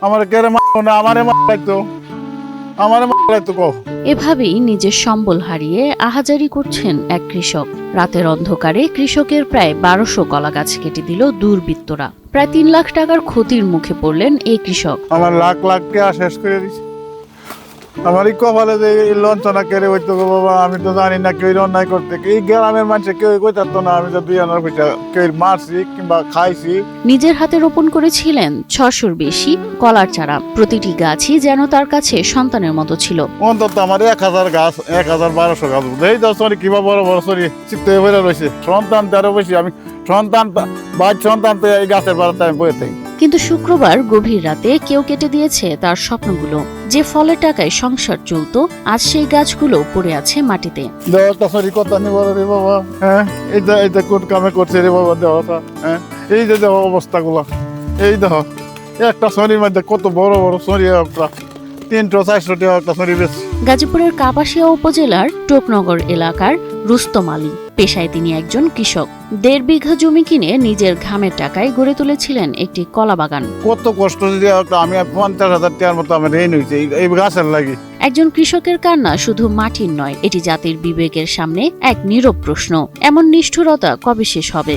আমার কেরে মারবো না, আমারে মারতো, আমারে মারতো কো। এভাবেই নিজের সম্বল হারিয়ে আহাজারি করছেন এক কৃষক। রাতের অন্ধকারে কৃষকের প্রায় 1200 কলা গাছ কেটে দিল দুর্বৃত্তরা। প্রায় 3 লাখ টাকার ক্ষতির মুখে পড়লেন এই কৃষক। আমার লাখ লাখ টাকা শেষ করে দিছে। আমার এই কপালে যে লঞ্চনা কেড়ে হইতো গো বাবা, আমি তো জানি না কেউ অন্যায় করতে। এই গ্রামের মানুষে কেউ কইতাতো না আমি তো 2 আনার পয়সা কেউ মারছি কিংবা খাইছি। নিজের হাতে রোপণ করেছিলেন 600-র বেশি কলার চারা। প্রতিটি গাছই যেন তার কাছে সন্তানের মতো ছিল। অন্তত আমার 1000 গাছ, 1200 গাছ। এই তো সরি কিবা বড় বড় সরি চিত্ত হয়ে রয়েছে। সন্তান তারও বেশি, আমি সন্তান সন্তান তো এই গাছের পাড়াতে আমি বয়ে থাকি। কিন্তু শুক্রবার গভীর রাতে কেউ কেটে দিয়েছে তার স্বপ্নগুলো। যে ফলের টাকায় সংসার চলতো, আজ সেই গাছগুলো পড়ে আছে মাটিতে। দেওয়াটা সরি কথা নিব রে বাবা। হ্যাঁ, এইটা কোন কামে করছে রে বাবা দেওয়াটা। হ্যাঁ, এই যে দেওয়া অবস্থাগুলো, এই দেখো একটা শনির মধ্যে কত বড় বড় শনি, একটা 300-400 টাকা একটা শনি বেশ। গাজীপুরের কাপাসিয়া উপজেলার টোপনগর এলাকার রুস্তম আলী পেশায় তিনি একজন কৃষক। 1.5 বিঘা জমি কিনে নিজের ঘামের টাকায় গড়ে তুলেছিলেন একটি কলা বাগান। কত কষ্ট যদি আমি 50,000 টাকার মতো আমার ঋণ হয়েছে এই গাছের লাগি। একজন কৃষকের কান্না শুধু মাটির নয়, এটি জাতির বিবেকের সামনে এক নীরব প্রশ্ন। এমন নিষ্ঠুরতা কবে শেষ হবে?